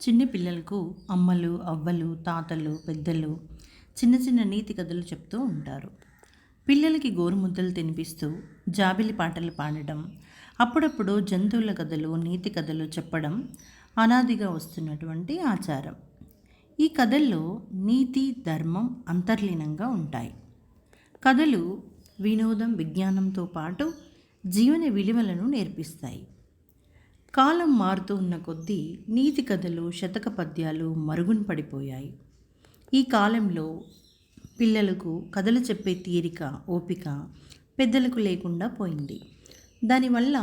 చిన్న పిల్లలకు అమ్మలు, అవ్వలు, తాతలు, పెద్దలు చిన్న చిన్న నీతి కథలు చెప్తూ ఉంటారు. పిల్లలకి గోరుముద్దలు తినిపిస్తూ జాబిలి పాటలు పాడడం, అప్పుడప్పుడు జంతువుల కథలు, నీతి కథలు చెప్పడం అనాదిగా వస్తున్నటువంటి ఆచారం. ఈ కథల్లో నీతి, ధర్మం అంతర్లీనంగా ఉంటాయి. కథలు వినోదం, విజ్ఞానంతో పాటు జీవన విలువలను నేర్పిస్తాయి. కాలం మారుతూ ఉన్న కొద్దీ నీతి కథలు, శతక పద్యాలు మరుగున పడిపోయాయి. ఈ కాలంలో పిల్లలకు కథలు చెప్పే తీరిక, ఓపిక పెద్దలకు లేకుండా పోయింది. దానివల్ల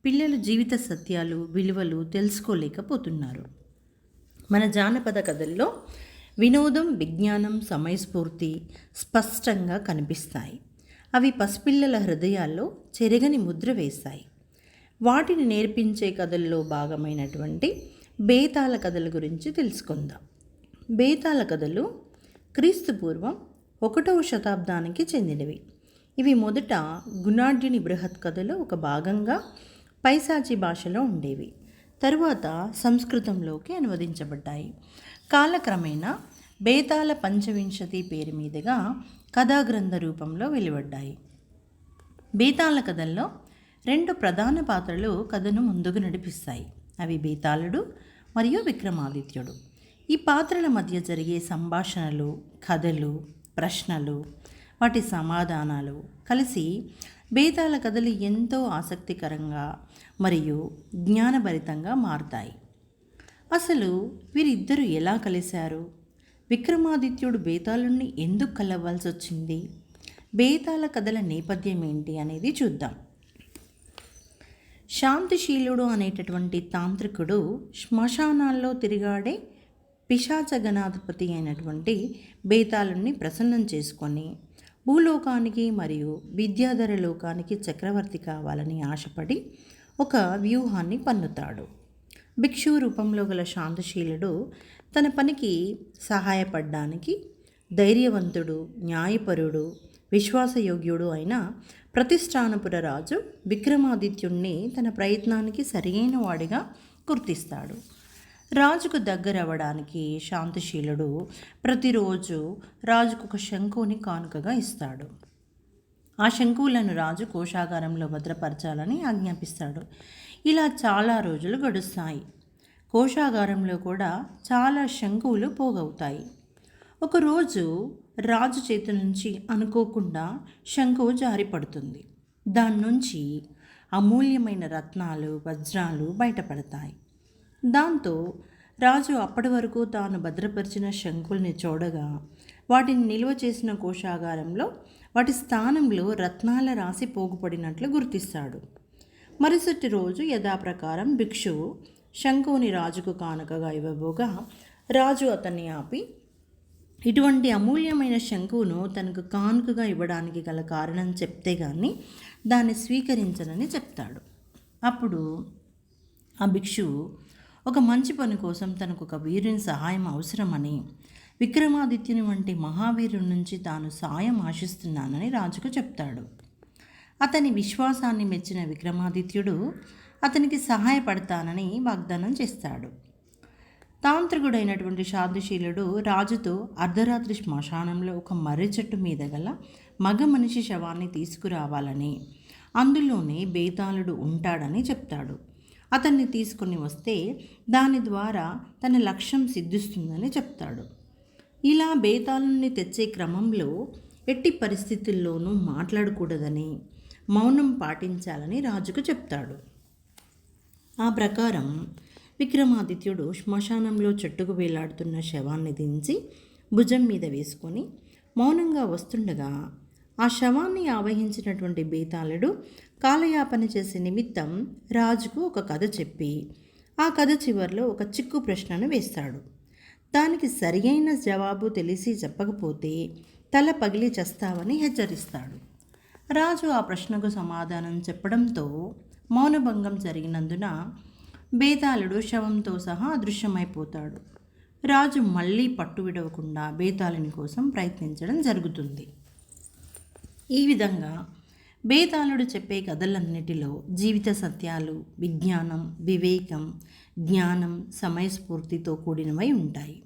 పిల్లలు జీవిత సత్యాలు, విలువలు తెలుసుకోలేకపోతున్నారు. మన జానపద కథల్లో వినోదం, విజ్ఞానం, సమయస్ఫూర్తి స్పష్టంగా కనిపిస్తాయి. అవి పసిపిల్లల హృదయాల్లో చెరగని ముద్ర వేశాయి. వాటిని నేర్పించే కథల్లో భాగమైనటువంటి బేతాళ కథల గురించి తెలుసుకుందాం. బేతాళ కథలు క్రీస్తుపూర్వం 1వ శతాబ్దానికి చెందినవి. ఇవి మొదట గుణాఢ్యుని బృహత్ కథలో ఒక భాగంగా పైశాచి భాషలో ఉండేవి. తరువాత సంస్కృతంలోకి అనువదించబడ్డాయి. కాలక్రమేణా బేతాళ పంచవింశతి పేరు మీదుగా కథాగ్రంథ రూపంలో వెలువడ్డాయి. బేతాళ కథల్లో 2 ప్రధాన పాత్రలు కథను ముందుకు నడిపిస్తాయి. అవి బేతాళుడు మరియు విక్రమాదిత్యుడు. ఈ పాత్రల మధ్య జరిగే సంభాషణలు, కథలు, ప్రశ్నలు, వాటి సమాధానాలు కలిసి బేతాళ కథలు ఎంతో ఆసక్తికరంగా మరియు జ్ఞానభరితంగా మారుతాయి. అసలు వీరిద్దరూ ఎలా కలిశారు? విక్రమాదిత్యుడు బేతాళుడిని ఎందుకు కలవాల్సి వచ్చింది? బేతాళ కథల నేపథ్యం ఏంటి అనేది చూద్దాం. శాంతిశీలుడు అనేటటువంటి తాంత్రికుడు శ్మశానాల్లో తిరిగాడే పిశాచగణాధిపతి అయినటువంటి బేతాళుడిని ప్రసన్నం చేసుకొని భూలోకానికి మరియు విద్యాధర లోకానికి చక్రవర్తి కావాలని ఆశపడి ఒక వ్యూహాన్ని పన్నుతాడు. భిక్షు రూపంలో గల శాంతశీలుడు తన పనికి సహాయపడడానికి ధైర్యవంతుడు, న్యాయపరుడు, విశ్వాసయోగ్యుడు అయిన ప్రతిష్టానపుర రాజు విక్రమాదిత్యుణ్ణి తన ప్రయత్నానికి సరియైన వాడిగా గుర్తిస్తాడు. రాజుకు దగ్గరవ్వడానికి శాంతశీలుడు ప్రతిరోజు రాజుకు ఒక శంకుని కానుకగా ఇస్తాడు. ఆ శంకువులను రాజు కోశాగారంలో భద్రపరచాలని ఆజ్ఞాపిస్తాడు. ఇలా చాలా రోజులు గడుస్తాయి. కోశాగారంలో కూడా చాలా శంకువులు పోగవుతాయి. ఒకరోజు రాజు చేతి నుంచి అనుకోకుండా శంకువు జారిపడుతుంది. దాని నుంచి అమూల్యమైన రత్నాలు, వజ్రాలు బయటపడతాయి. దాంతో రాజు అప్పటి వరకు తాను భద్రపరిచిన శంకుల్ని చూడగా వాటిని నిల్వ చేసిన కోశాగారంలో వాటి స్థానంలో రత్నాల రాశి పోగుపడినట్లు గుర్తిస్తాడు. మరుసటి రోజు యథాప్రకారం భిక్షువు శంకుని రాజుకు కానుకగా ఇవ్వబోగా రాజు అతన్ని ఆపి ఇటువంటి అమూల్యమైన శంకువును తనకు కానుకగా ఇవ్వడానికి గల కారణం చెప్తే కానీ దాన్ని స్వీకరించనని చెప్తాడు. అప్పుడు ఆ భిక్షువు ఒక మంచి పని కోసం తనకు ఒక వీరుని సహాయం అవసరమని, విక్రమాదిత్యుని వంటి మహావీరుని నుంచి తాను సాయం ఆశిస్తున్నానని రాజుకు చెప్తాడు. అతని విశ్వాసాన్ని మెచ్చిన విక్రమాదిత్యుడు అతనికి సహాయపడతానని వాగ్దానం చేస్తాడు. తాంత్రికుడైనటువంటి శాంతిశీలుడు రాజుతో అర్ధరాత్రి శ్మశానంలో ఒక మర్రి చెట్టు మీద గల మగ మనిషి శవాన్ని తీసుకురావాలని, అందులోనే బేతాళుడు ఉంటాడని చెప్తాడు. అతన్ని తీసుకుని వస్తే దాని ద్వారా తన లక్ష్యం సిద్ధిస్తుందని చెప్తాడు. ఇలా బేతాళుని తెచ్చే క్రమంలో ఎట్టి పరిస్థితుల్లోనూ మాట్లాడకూడదని, మౌనం పాటించాలని రాజుకు చెప్తాడు. ఆ ప్రకారం విక్రమాదిత్యుడు శ్మశానంలో చెట్టుకు వేలాడుతున్న శవాన్ని దించి భుజం మీద వేసుకొని మౌనంగా వస్తుండగా ఆ శవాన్ని ఆవహించినటువంటి బేతాళుడు కాలయాపన చేసే నిమిత్తం రాజుకు ఒక కథ చెప్పి ఆ కథ చివరిలో ఒక చిక్కు ప్రశ్నను వేస్తాడు. దానికి సరియైన జవాబు తెలిసి చెప్పకపోతే తల పగిలి చస్తావని హెచ్చరిస్తాడు. రాజు ఆ ప్రశ్నకు సమాధానం చెప్పడంతో మౌనభంగం జరిగినందున బేతాళుడు శవంతో సహా అదృశ్యమైపోతాడు. రాజు మళ్ళీ పట్టు విడవకుండా బేతాళుని కోసం ప్రయత్నించడం జరుగుతుంది. ఈ విధంగా బేతాళుడు చెప్పే కథలన్నిటిలో జీవిత సత్యాలు, విజ్ఞానం, వివేకం, జ్ఞానం, సమయస్ఫూర్తితో కూడినవై ఉంటాయి.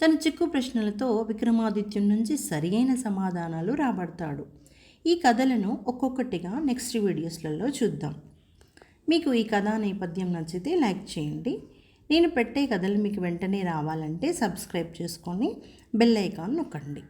తన చిక్కు ప్రశ్నలతో విక్రమాదిత్యుని నుంచి సరియైన సమాధానాలు రాబడతాడు. ఈ కథలను ఒక్కొక్కటిగా నెక్స్ట్ వీడియోస్లలో చూద్దాం. మీకు ఈ కథా నేపథ్యం నచ్చితే లైక్ చేయండి. నేను పెట్టే కథలు మీకు వెంటనే రావాలంటే సబ్స్క్రైబ్ చేసుకొని బెల్ ఐకాన్ నొక్కండి.